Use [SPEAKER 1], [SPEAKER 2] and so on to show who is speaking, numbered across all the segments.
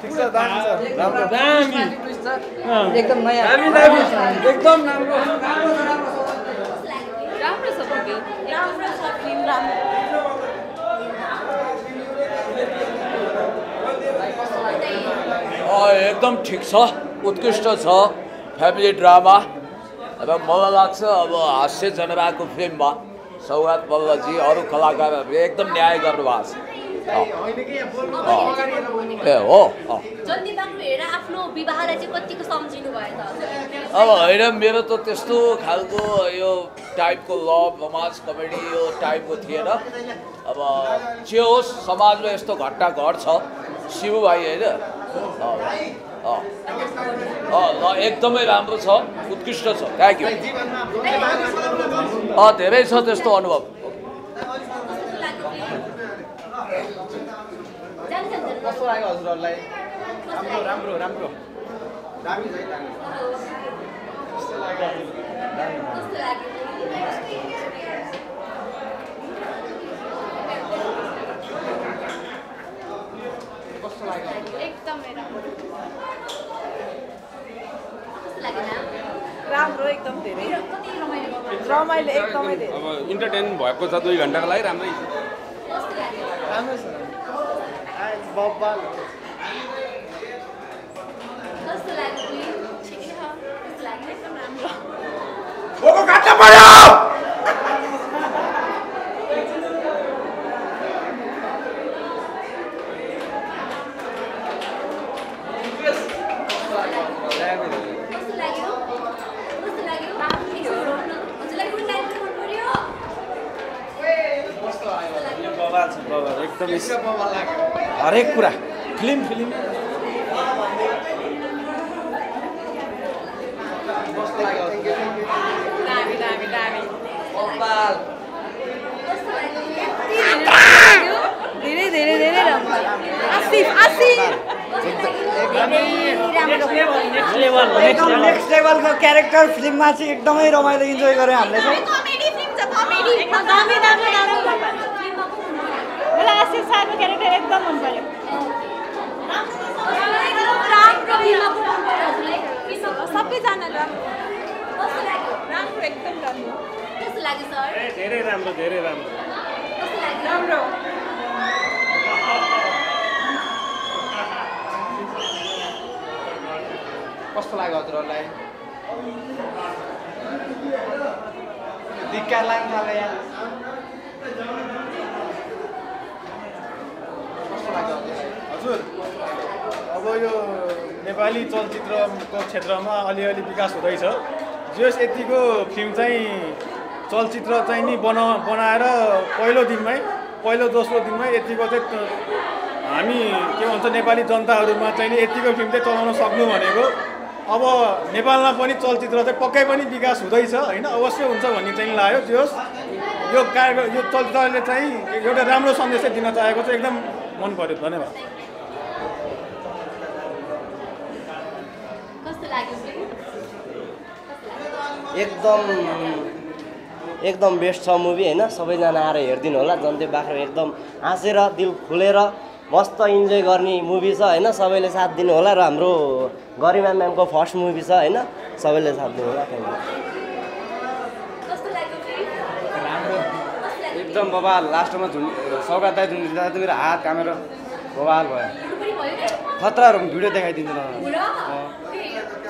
[SPEAKER 1] ठिक छ दामी छ राम्रो
[SPEAKER 2] दामी
[SPEAKER 3] एकदम नयाँ
[SPEAKER 1] दामी एकदम राम्रो
[SPEAKER 4] राम्रो छ मुभी राम्रो छ फिल्म राम्रो
[SPEAKER 5] एकदम ठिक छ उत्कृष्ट छ फ्यामिली ड्रामा र मलाई लाग्छ अब हास्य जनराको फिल्ममा सौगात मल्लजी अरू कलाकारहरूले एकदम न्याय गर्नुभएको छ ए हो
[SPEAKER 4] जति बाक्लो हेरेर आफ्नो विवाहलाई चाहिँ कतिको सम्झिनु भयो त
[SPEAKER 5] अब होइन मेरो त त्यस्तो खालको यो टाइपको लभ रोमान्स कमेडी यो टाइपको थिएन अब जे होस् समाजमा यस्तो घटना घट्छ शिव भाइ होइन ल एकदमै राम्रो छ उत्कृष्ट छ थ्याङ्क यू धेरै छ त्यस्तो अनुभव
[SPEAKER 1] कस्तो लाग्यो हजुरहरूलाई राम्रो राम्रो दामी छ दामी कस्तो लाग्यो कस्तो लाग्यो
[SPEAKER 4] एकदमै
[SPEAKER 3] राम्रो एकदम धेरै रमाइलो एकदमै धेरै
[SPEAKER 2] अब इन्टरटेन भएको छ 2 घण्टाको लागि राम्रै
[SPEAKER 1] राम्रो छ बब्बाल
[SPEAKER 4] कस्तो लाग्यो ठिकै छ कस्तो लाग्यो एकदम राम्रो
[SPEAKER 5] ओको काट्न पर्यो
[SPEAKER 4] कस्तो लाग्यो हजुरलाई कुन टाइप मन पर्यो
[SPEAKER 1] बब्बाल छ बब्बाल एकदम बब्बाल लाग्यो
[SPEAKER 5] हरेक कुरा फिल्म
[SPEAKER 1] कस्तो लाग्यो
[SPEAKER 3] दामी दामी दामी
[SPEAKER 1] बब्बाल
[SPEAKER 3] धेरै धेरै धेरै राम्रो आसिफ
[SPEAKER 6] नेक्स्ट लेभलको क्यारेक्टर फिल्ममा चाहिँ एकदमै रमाइलो इन्जोय गऱ्यो हामीले चाहिँ
[SPEAKER 4] कमेडी फिल्म छ कमेडी
[SPEAKER 3] दामी दामी दामी मलाई आसिफ सरको क्यारेक्टर एकदम मन पर्यो सबैजनाले राम्रो एकदम राम्रो
[SPEAKER 4] कस्तो लाग्यो सर
[SPEAKER 2] धेरै राम्रो
[SPEAKER 4] कस्तो लाग्यो
[SPEAKER 3] राम्रो
[SPEAKER 1] कस्तो लाग्यो हजुरहरूलाई धिक्कार लाग्न थाल्यो यहाँ कस्तो लाग्यो हजुर
[SPEAKER 7] अब यो नेपाली चलचित्रको क्षेत्रमा अलिअलि विकास हुँदैछ जस यतिको फिल्म चाहिँ चलचित्र चाहिँ नि बनाएर पहिलो दोस्रो दिनमै यतिको चाहिँ हामी के भन्छ नेपाली जनताहरूमा चाहिँ नि यतिको फिल्म चाहिँ चलाउन सक्नु भनेको अब नेपालमा पनि चलचित्र चाहिँ पक्कै पनि विकास हुँदैछ होइन अवश्य हुन्छ भन्ने चाहिँ लाग्यो त्यो यो चलचित्रले चाहिँ एउटा राम्रो सन्देश दिन चाहेको चाहिँ एकदम मन पर्यो धन्यवाद
[SPEAKER 4] कस्तो लाग्यो
[SPEAKER 8] एकदम बेस्ट छ मुभी होइन सबैजना आएर हेरिदिनु होला जनते बाख्रो एकदम हाँसेर दिल खुलेर मस्त इन्जोय गर्ने मुभी छ होइन सबैले साथ दिनु होला र हाम्रो गरिमा म्यामको फर्स्ट मुभी छ होइन सबैले साथ दिनु होला थ्याङ्क
[SPEAKER 1] राम्रो एकदम बबाल लास्टमा सौगात दाइ झुन्डिँदा मेरो हात कामेर बबाल भयो खतरा भिडियो देखाइदिन्छु न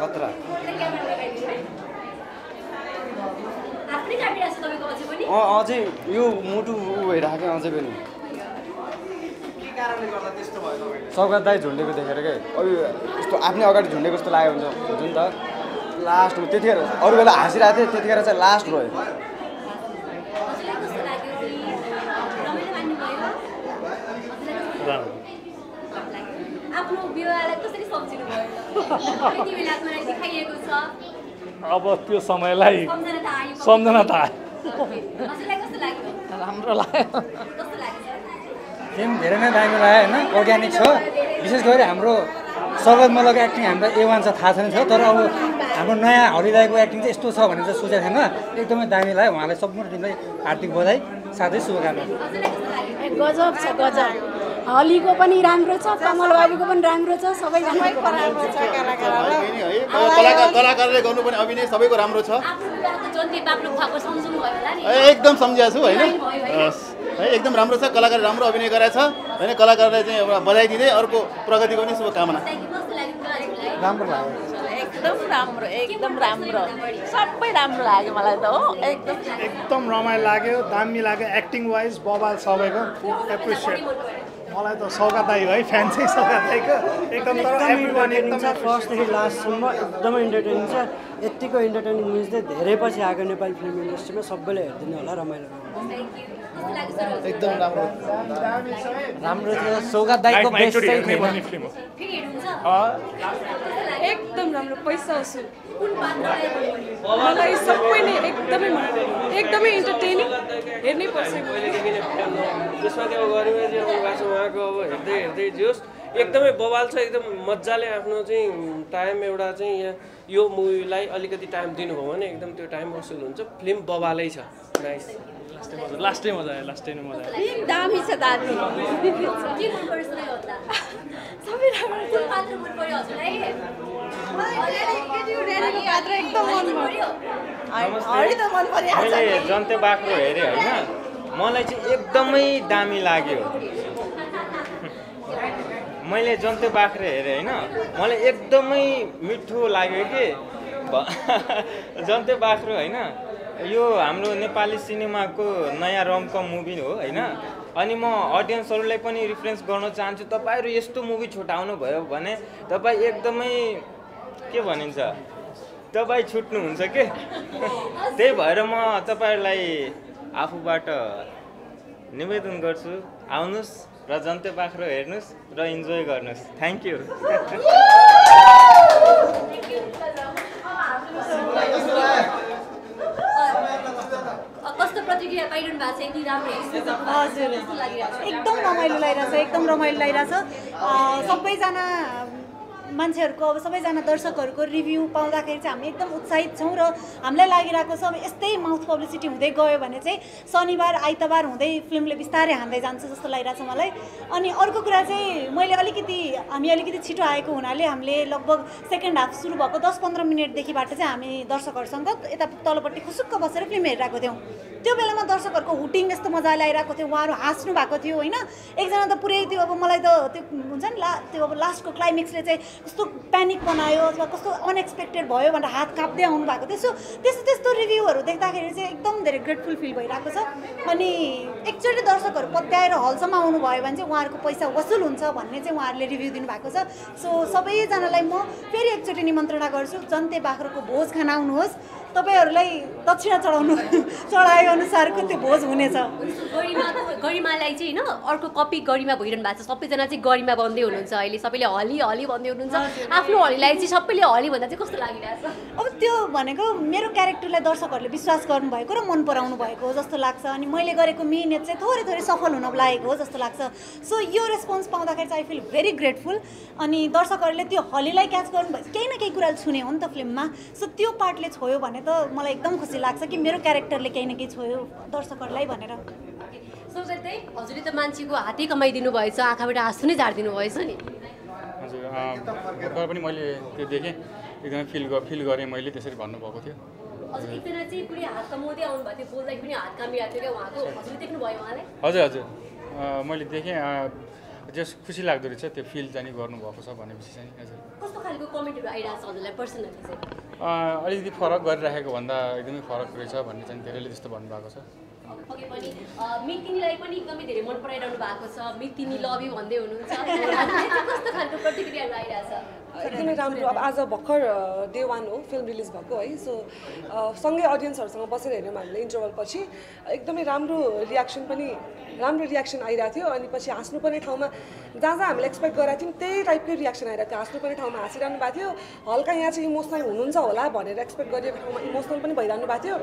[SPEAKER 1] खतरा अझै यो मुटु भइरहेको अझै पनि सौगात दाइ झुन्डेको देखेर क्या अब यस्तो आफ्नै अगाडि झुन्डेको जस्तो लाग्यो हुन्छ नि त लास्टमा त्यतिखेर अरू बेला हाँसिरहेको थिएँ त्यतिखेर चाहिँ लास्ट रह्यो
[SPEAKER 4] आफ्नो विवाहलाई कसरी सम्झिनु भयो यति बेलाको लागि देखाइएको छ
[SPEAKER 2] अब त्यो समयलाई
[SPEAKER 4] सम्झना
[SPEAKER 2] सम्झना
[SPEAKER 4] त आयो
[SPEAKER 2] त आयो
[SPEAKER 4] हजुरलाई कस्तो लाग्यो
[SPEAKER 6] राम्रो लाग्यो
[SPEAKER 4] कस्तो लाग्यो
[SPEAKER 6] फिल्म धेरै नै दामी लाग्यो होइन अर्ग्यानिक छ विशेष गरी हाम्रो सौगात मल्लको एक्टिङ हामीलाई A1 छ थाहा छैन छ तर अब हाम्रो नयाँ हरिदाईको एक्टिङ चाहिँ यस्तो छ भनेर चाहिँ सोचेको थिएन एकदमै दामी लाग्यो उहाँलाई सम्पूर्ण टिमलाई हार्दिक बधाई साथै शुभकामना
[SPEAKER 4] हजुरलाई कस्तो लाग्यो
[SPEAKER 3] गजब छ गजब हलीको पनि राम्रो छ, कमल बाबुको पनि राम्रो छ, सबैजनाको राम्रो छ।
[SPEAKER 9] कलाकारले गर्नुपर्ने अभिनय सबैको राम्रो छ।
[SPEAKER 4] जन्ते बाक्लो खुवाको सम्झनु भयो होला नि।
[SPEAKER 9] एकदम सम्झिएको छु होइन है, एकदम राम्रो छ। कलाकारले राम्रो अभिनय गरेछ होइन। कलाकारलाई चाहिँ एउटा बधाई दिँदै अर्को प्रगतिको पनि शुभकामना।
[SPEAKER 6] राम्रो लाग्यो,
[SPEAKER 3] एकदम राम्रो सबै राम्रो लाग्यो मलाई त हो।
[SPEAKER 7] एकदम रमाइलो लाग्यो, दामी लाग्यो। एक्टिङ वाइज बबाल सबैको एप्रिसिएट। मलाई त सौगात दाइ है, फ्यान चाहिँ सौगात दाइको एकदम। तर एभ्रिवान एकदम
[SPEAKER 10] फर्स्टदेखि लास्टसम्म एकदमै इन्टरटेनिङ छ। यतिको इन्टरटेनिङ न्युज चाहिँ धेरै पछि आएको नेपाली फिल्म इन्डस्ट्रीमा सबैले हेरिदिनु होला, रमाइलो
[SPEAKER 9] एकदम राम्रो
[SPEAKER 6] राम्रो थियो। सौगात दाइको बेस्ट चाहिँ
[SPEAKER 4] फेरि हेर्नुहुन्छ
[SPEAKER 3] एकदम राम्रो पैसा वसुल। मलाई सबै नै एकदमै इन्टरटेनिङ हेर्नै पर्छ।
[SPEAKER 11] त्यसमा त्यो गरिमाजी आउनु भएको छ, उहाँको अब हेर्दै हेर्दै जोस् एकदमै बवाल छ। एकदम मजाले आफ्नो चाहिँ टाइम एउटा चाहिँ यहाँ यो मुभीलाई अलिकति टाइम दिनुभयो भने एकदम त्यो टाइम वसुल हुन्छ। फिल्म बवालै छ, नाइस।
[SPEAKER 2] लास्टै मजा आयो, लास्टै नै मजा आयो।
[SPEAKER 3] दामी छ, दामी।
[SPEAKER 4] के मन पर्छ त यो हप्ता?
[SPEAKER 3] सबै राम्रो छ।
[SPEAKER 4] पात्र मन पर्यो हजुरलाई?
[SPEAKER 3] पात्र एकदम मन पर्यो।
[SPEAKER 1] मैले जन्ते बाख्रो हेरेँ होइन, मलाई चाहिँ एकदमै दामी लाग्यो। मैले जन्ते बाख्रो हेरेँ होइन, मलाई एकदमै मिठो लाग्यो कि जन्ते बाख्रो होइन। यो हाम्रो नेपाली सिनेमाको नयाँ रमकम मुभी हो होइन। अनि म अडियन्सहरूलाई पनि रिफरेन्स गर्न चाहन्छु, तपाईँहरू यस्तो मुभी छुटाउनु भयो भने तपाईँ एकदमै के भनिन्छ, तपाईँ छुट्नुहुन्छ के। त्यही भएर म तपाईँहरूलाई आफूबाट निवेदन गर्छु, आउनुहोस् र जन्ते बाख्रो हेर्नुहोस् र इन्जोय गर्नुहोस्। Thank you.
[SPEAKER 4] कस्तो प्रतिक्रिया पाइरहनु भएको छ? यति राम्रो
[SPEAKER 3] हजुर एकदम रमाइलो लागिरहेछ, एकदम रमाइलो लागिरहेछ। सबैजना मान्छेहरूको अब सबैजना दर्शकहरूको रिभ्यू पाउँदाखेरि चाहिँ हामी एकदम उत्साहित छौँ र हामीलाई लागिरहेको छ अब यस्तै माउथ पब्लिसिटी हुँदै गयो भने चाहिँ शनिबार आइतबार हुँदै फिल्मले बिस्तारै हान्दै जान्छ जस्तो लागिरहेछ मलाई। अनि अर्को कुरा चाहिँ हामी अलिकति छिटो आएको हुनाले हामीले लगभग सेकेन्ड हाफ सुरु भएको 10-15 मिनटदेखिबाट चाहिँ हामी दर्शकहरूसँग यता तलपट्टि खुसुक्क बसेर फिल्म हेरिरहेको थियौँ। त्यो बेलामा दर्शकहरूको हुटिङ यस्तो मजाले आइरहेको थियो, उहाँहरू हाँस्नु भएको थियो होइन। एकजना त पुरै त्यो अब मलाई त त्यो हुन्छ नि त्यो अब लास्टको क्लाइमेक्सले चाहिँ कस्तो प्यानिक बनायो अथवा कस्तो अनएक्सपेक्टेड भयो भनेर हात काप्दै आउनु भएको थियो। त्यस्तो रिभ्यूहरू देख्दाखेरि चाहिँ एकदम धेरै ग्रेटफुल फिल भइरहेको छ। अनि एकचोटि दर्शकहरू पत्याएर हलसम्म आउनु भयो भने चाहिँ उहाँहरूको पैसा वसुल हुन्छ भन्ने चाहिँ उहाँहरूले रिभ्यू दिनुभएको छ। सो सबैजनालाई म फेरि एकचोटि निमन्त्रणा गर्छु, जन्ते बाख्रोको भोज खान आउनुहोस्। तपाईँहरूलाई दक्षिणा चढाए अनुसारको त्यो भोज हुनेछ।
[SPEAKER 4] गरिमालाई चाहिँ होइन अर्को कपी गरिमा भइरहनु भएको छ। सबैजना चाहिँ गरिमा बन्दै हुनुहुन्छ अहिले, सबैले हली भन्दै हुनुहुन्छ। आफ्नो हलीलाई चाहिँ सबैले हली भन्दा चाहिँ कस्तो लागिरहेछ?
[SPEAKER 3] अब त्यो भनेको मेरो क्यारेक्टरलाई दर्शकहरूले विश्वास गर्नुभएको र मन पराउनु भएको हो जस्तो लाग्छ। अनि मैले गरेको मिहिनेत चाहिँ थोरै सफल हुन लागेको हो जस्तो लाग्छ। सो यो रेस्पोन्स पाउँदाखेरि चाहिँ आई फिल भेरी ग्रेटफुल। अनि दर्शकहरूले त्यो हलीलाई क्याच गर्नुभयो, केही न केही कुराले छुने हो नि त फिल्ममा। सो त्यो पार्टले छोयो भने त मलाई एकदम खुसी लाग्छ कि मेरो क्यारेक्टरले केही न केही छोयो दर्शकहरूलाई भनेर।
[SPEAKER 4] हजुरले त मान्छेको हातै कमाइदिनु भएछ, आँखाबाट आँसु नै झारिदिनु भएछ नि।
[SPEAKER 12] हजुर तर पनि मैले त्यो देखेँ, एकदमै फिल गरेँ मैले, त्यसरी भन्नुभएको थियो।
[SPEAKER 4] हजुर एकजना चाहिँ पुरै हात कमाउँदै आउनुभएको थियो, बोल्दाखेरि पनि हात कामिरहेको थियो क्या उहाँको, हजुरले देख्नुभयो उहाँलाई?
[SPEAKER 12] हजुर मैले देखेँ, जस खुसी लाग्दो रहेछ त्यो फिल चाहिँ गर्नुभएको छ भनेपछि चाहिँ। हजुर
[SPEAKER 4] कस्तो खालको कमेन्टहरू आइरहेको छ हजुरलाई पर्सनली चाहिँ?
[SPEAKER 12] अलिकति फरक गरिराखेको भन्दा एकदमै फरक रहेछ भन्ने चाहिँ धेरैले त्यस्तो भन्नुभएको छ।
[SPEAKER 4] ओके पनि मितिनीलाई पनि एकदमै धेरै मन पराइरहनु भएको छ, मितिनी लभ यु भन्दै हुनुहुन्छ। कस्तो खालको प्रतिक्रियाहरू आइरहेछ?
[SPEAKER 13] एकदमै राम्रो। अब आज भर्खर डे 1 हो फिल्म रिलिज भएको है। सो सँगै अडियन्सहरूसँग बसेर हेऱ्यौँ हामीले इन्टरभल पछि, एकदमै राम्रो रियाक्सन आइरहेको थियो। अनि पछि हाँस्नुपर्ने ठाउँमा जहाँ हामीले एक्सपेक्ट गरेको थियौँ त्यही टाइपकै रियाक्सन आइरहेको थियो। हाँस्नुपर्ने ठाउँमा हाँसिरहनु भएको थियो, हल्का यहाँ चाहिँ इमोसनल हुनुहुन्छ होला भनेर एक्सपेक्ट गरिएको ठाउँमा इमोसनल पनि भइरहनु भएको थियो।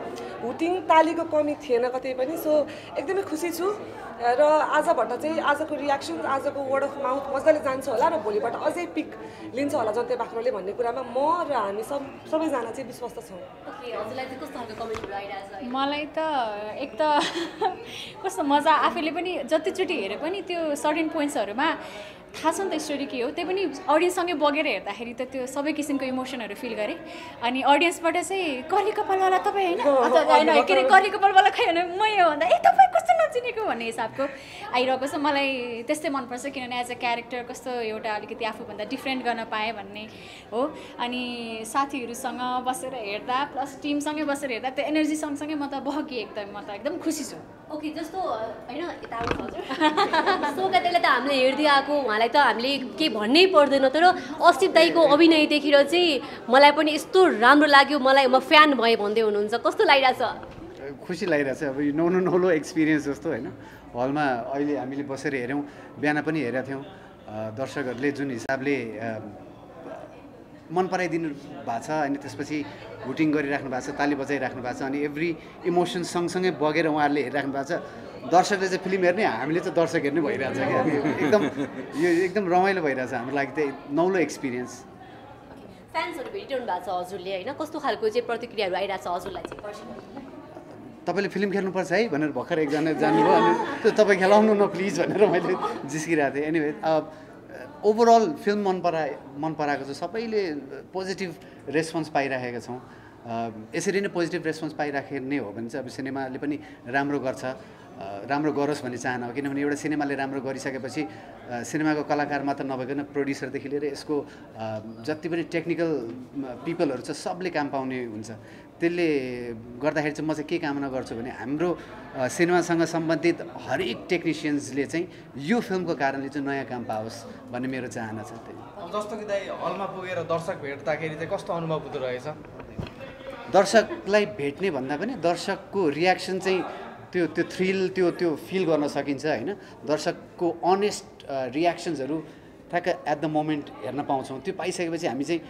[SPEAKER 13] हुटिङ तालीको कमी थिएन कतै पनि। सो एकदमै खुसी छु। र आजबाट चाहिँ आजको रियाक्सन, आजको वर्ड अफ माउथ मजाले जान्छ होला र भोलिबाट अझै पिक लिन्छ होला जन्ते बाख्रोले भन्ने कुरामा म र हामी सबैजना चाहिँ विश्वस्त छौँ।
[SPEAKER 14] मलाई त एक त कस्तो मजा आफैले पनि जतिचोटि हेरे पनि त्यो सर्टेन पोइन्ट्सहरूमा थाहा छ नि त स्टोरी के हो, त्यही पनि अडियन्ससँगै बगेर हेर्दाखेरि त त्यो सबै किसिमको इमोसनहरू फिल गरेँ। अनि अडियन्सबाट चाहिँ कर्ली कपालवाला तपाईँ होइन के अरे कर्ली कपालवाला खै भने मै हो भन्दा ए तपाईँ कस्तो नचिनेको भन्ने हिसाबको आइरहेको छ। मलाई त्यस्तै मनपर्छ किनभने एज अ क्यारेक्टर कस्तो एउटा अलिकति आफूभन्दा डिफ्रेन्ट गर्न पाएँ भन्ने हो। अनि साथीहरूसँग बसेर हेर्दा प्लस टिमसँगै बसेर हेर्दा त्यो एनर्जी सँगसँगै म त बहकिएँ एकदम, म त एकदम खुसी छु।
[SPEAKER 4] ओके जस्तो होइन यता हजुर सौगातले त हामीले हेर्दै आएको, उहाँलाई त हामीले केही भन्नै पर्दैन, तर असिफ दाईको अभिनय देखेर चाहिँ मलाई पनि यस्तो राम्रो लाग्यो, मलाई म फ्यान भएँ भन्दै हुनुहुन्छ, कस्तो लागिरहेछ?
[SPEAKER 15] खुसी लागिरहेछ। अब यो नौलो एक्सपिरियन्स जस्तो होइन। हलमा अहिले हामीले बसेर हेऱ्यौँ, बिहान पनि हेरेका थियौँ, दर्शकहरूले जुन हिसाबले मन पराइदिनु भएको छ अनि त्यसपछि हुटिङ गरिराख्नु भएको छ, ताली बजाइराख्नु भएको छ अनि एभ्री इमोसन सँगसँगै बगेर उहाँहरूले हेरिराख्नु भएको छ। दर्शकले चाहिँ फिल्म हेर्ने, हामीले चाहिँ दर्शक हेर्ने भइरहेछ क्या। एकदम यो एकदम रमाइलो भइरहेछ हाम्रो लागि त, नौलो एक्सपिरियन्स।
[SPEAKER 4] फ्यान्सहरू भेटिरहनु भएको छ हजुरले होइन, कस्तो खालको चाहिँ प्रतिक्रियाहरू आइरहेछ हजुरलाई चाहिँ?
[SPEAKER 15] तपाईँले फिल्म खेल्नुपर्छ है भनेर भर्खर एकजना जानुभयो अनि त्यो तपाईँ खेलाउनु न प्लिज भनेर मैले जिस्किरहेको थिएँ। एनिवे ओभरअल फिल्म मन पराएको छ, सबैले पोजिटिभ रेस्पोन्स पाइराखेका छौँ। यसरी नै पोजिटिभ रेस्पोन्स पाइराख्ने हो भने चाहिँ अब सिनेमाले पनि राम्रो गर्छ, राम्रो गरोस् भन्ने चाहना हो। किनभने एउटा सिनेमाले राम्रो गरिसकेपछि सिनेमाको कलाकार मात्र नभइकन प्रोड्युसरदेखि लिएर यसको जति पनि टेक्निकल पिपलहरू छ सबले काम पाउने हुन्छ। त्यसले गर्दाखेरि चाहिँ म चाहिँ के कामना गर्छु भने हाम्रो सिनेमासँग सम्बन्धित हरेक टेक्निसियन्सले चाहिँ यो फिल्मको कारणले चाहिँ नयाँ काम पाओस् भन्ने मेरो चाहना छ।
[SPEAKER 1] अब जस्तो कि दाइ हलमा पुगेर दर्शक भेट्दाखेरि चाहिँ कस्तो अनुभव हुँदो रहेछ?
[SPEAKER 15] दर्शकलाई भेट्ने भन्दा पनि दर्शकको रियाक्सन चाहिँ त्यो थ्रिल त्यो फिल गर्न सकिन्छ होइन। दर्शकको अनेस्ट रियाक्सन्सहरू ठ्याक्क एट द मोमेन्ट हेर्न पाउँछौँ। त्यो पाइसकेपछि हामी चाहिँ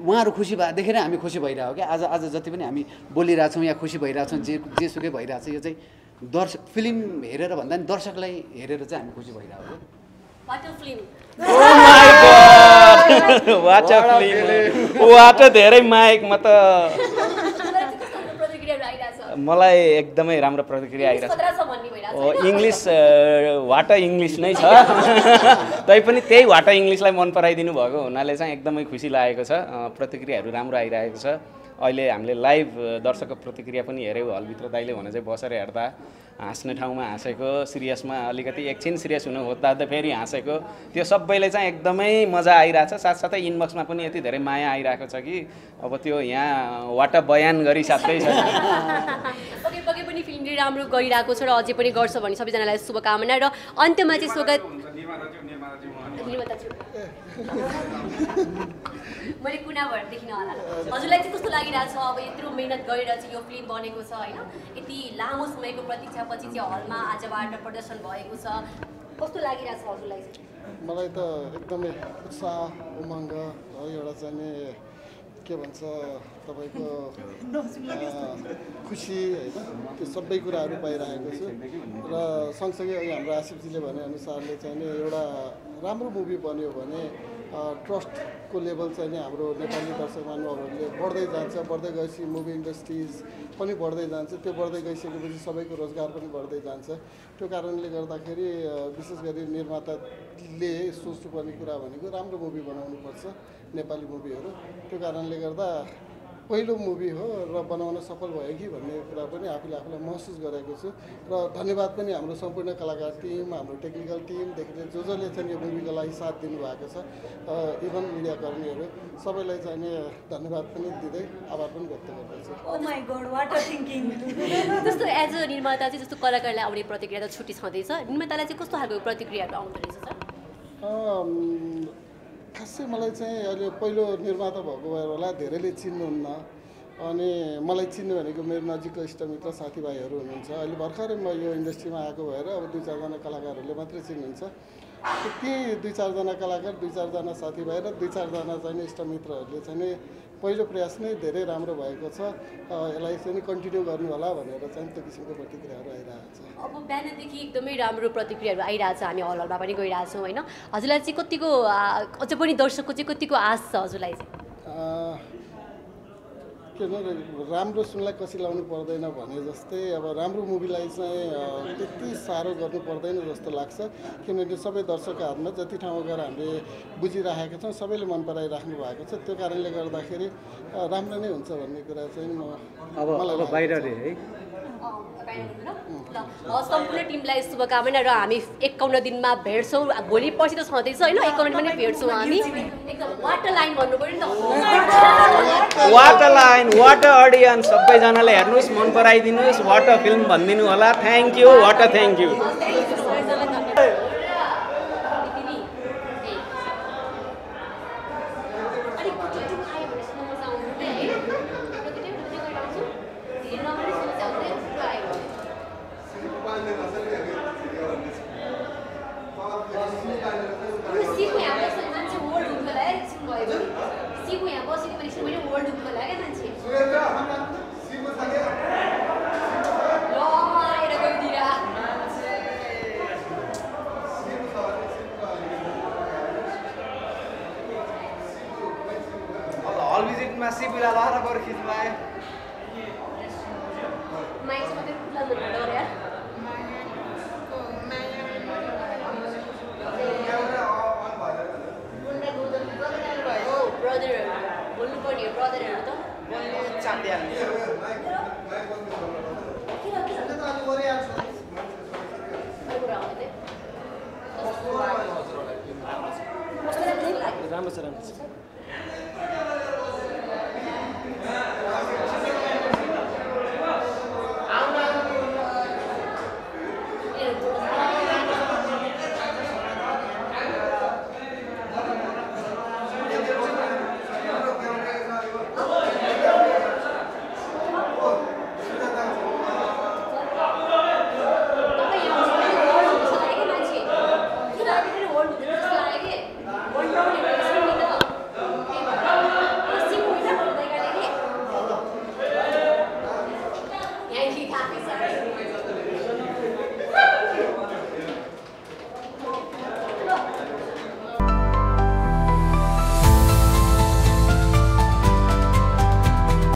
[SPEAKER 15] उहाँहरू खुसी भए देखेर हामी खुसी भइरहेको क्या। आज जति पनि हामी बोलिरहेछौँ या खुसी भइरहेछौँ, जेसुकै भइरहेछ, यो चाहिँ दर्शक फिल्म हेरेर भन्दा पनि दर्शकलाई हेरेर चाहिँ हामी खुसी भइरहेको।
[SPEAKER 16] वाट धेरै माइक म त मलाई एकदमै राम्रो प्रतिक्रिया आइरहेको छ। इङ्ग्लिस वाट इङ्ग्लिस नै छ तैपनि त्यही वाट इङ्ग्लिसलाई मन पराइदिनु भएको हुनाले चाहिँ एकदमै खुसी लागेको छ। प्रतिक्रियाहरू राम्रो आइरहेको छ। अहिले हामीले लाइभ दर्शकको प्रतिक्रिया पनि हेऱ्यौँ हलभित्र। दाइले भने चाहिँ बसेर हेर्दा हाँस्ने ठाउँमा हाँसेको, सिरियसमा अलिकति एकछिन सिरियस हुनु खोज्दा त फेरि हाँसेको, त्यो सबैले चाहिँ एकदमै मजा आइरहेछ। साथसाथै इनबक्समा पनि यति धेरै माया आइरहेको छ कि अब त्यो यहाँ वाट बयान गरिसक्दै छ।
[SPEAKER 4] पक्कै पनि फिल्मले राम्रो गरिरहेको छ र अझै पनि गर्छ भन्ने सबैजनालाई शुभकामना। र अन्त्यमा चाहिँ स्वागत मैले कुनाबाट देखिन होला। हजुरलाई चाहिँ कस्तो लागिरहेछ अब यत्रो मेहनत गरेर चाहिँ यो फिल्म बनेको छ होइन, यति लामो समयको प्रतीक्षापछि चाहिँ हलमा आजबाट प्रदर्शन भएको छ, कस्तो लागिरहेछ हजुरलाई चाहिँ?
[SPEAKER 17] मलाई त एकदमै उत्साह उमङ्ग हो, एउटा चाहिँ नि के भन्छ तपाईँको खुसी होइन, त्यो सबै कुराहरू पाइरहेको छु। र सँगसँगै अहिले हाम्रो आसिफजीले भनेअनुसारले चाहिँ नि एउटा राम्रो मुभी बन्यो भने ट्रस्टको लेभल चाहिँ नि हाम्रो नेपाली दर्शक महानुभावहरूले बढ्दै जान्छ। बढ्दै गएपछि मुभी इन्डस्ट्रिज पनि बढ्दै जान्छ। त्यो बढ्दै गइसकेपछि सबैको रोजगार पनि बढ्दै जान्छ। त्यो कारणले गर्दाखेरि विशेष गरी निर्माताले सोच्नुपर्ने कुरा भनेको राम्रो मुभी बनाउनुपर्छ नेपाली मुभीहरू। त्यो कारणले गर्दा पहिलो मुभी हो र बनाउन सफल भयो कि भन्ने कुरा पनि आफूलाई महसुस गरेको छु। र धन्यवाद पनि हाम्रो सम्पूर्ण कलाकार टिम, हाम्रो टेक्निकल टिमदेखि लिएर जसले चाहिँ यो मुभीको लागि साथ दिनुभएको छ, इभन मिडियाकर्मीहरू सबैलाई चाहिँ नि धन्यवाद पनि दिँदै आभार पनि व्यक्त गर्दछु।
[SPEAKER 3] Oh my god what a thinking.
[SPEAKER 4] जस्तो एज अ निर्माता चाहिँ जस्तो कलाकारलाई आउने प्रतिक्रिया त छुट्टी छँदैछ, निर्मातालाई चाहिँ कस्तो खालको प्रतिक्रियाहरू आउँदो रहेछ सर?
[SPEAKER 17] खासै मलाई चाहिँ अहिले पहिलो निर्माता भएको भएर होला धेरैले चिन्नुहुन्न, अनि मलाई चिन्नु भनेको मेरो नजिकको इष्टमित्र साथीभाइहरू हुनुहुन्छ। अहिले भर्खरै म यो इन्डस्ट्रीमा आएको भएर अब 2-4 जना कलाकारहरूले मात्रै चिन्नुहुन्छ। ती 2-4 जना कलाकार 2-4 जना साथीभाइ र 2-4 जना चाहिँ इष्टमित्रहरूले चाहिँ पहिलो प्रयास नै धेरै राम्रो भएको छ यसलाई चाहिँ कन्टिन्यू गर्नु होला भनेर चाहिँ त्यो किसिमको प्रतिक्रियाहरू आइरहेको छ
[SPEAKER 4] अब बिहानदेखि एकदमै राम्रो प्रतिक्रियाहरू आइरहेको छ हामी हलमा पनि गइरहेछौँ होइन हजुरलाई चाहिँ कतिको अझै पनि दर्शकको चाहिँ कतिको आश छ हजुरलाई चाहिँ
[SPEAKER 17] के राम्रो सुनलाई कसी लाउनु पर्दैन भने जस्तै अब राम्रो मुभीलाई चाहिँ त्यति साह्रो गर्नु पर्दैन जस्तो लाग्छ किनभने सबै दर्शकको हातमा जति ठाउँमा गएर हामीले बुझिराखेका छौँ सबैले मन पराइराख्नु भएको छ त्यो कारणले गर्दाखेरि राम्रो नै हुन्छ भन्ने कुरा चाहिँ
[SPEAKER 6] अब बाहिर रे है
[SPEAKER 4] सम्पूर्ण टिमलाई शुभकामना र हामी 51 दिनमा भेट्छौँ भोलि पर्सि त छँदैछ होइन 51 दिनमा भेट्छौँ हामी एकदम वाटर लाइन भन्नु पर्यो नि त
[SPEAKER 16] वाटर लाइन वाटर अडियन्स सबैजनाले हेर्नुहोस् मन पराइदिनुहोस् वाटर फिल्म भनिदिनु होला thank you water thank you
[SPEAKER 1] हल भिजिटमा सिपुला लाएर गएर खिच्नु आयो
[SPEAKER 11] राम्रो छ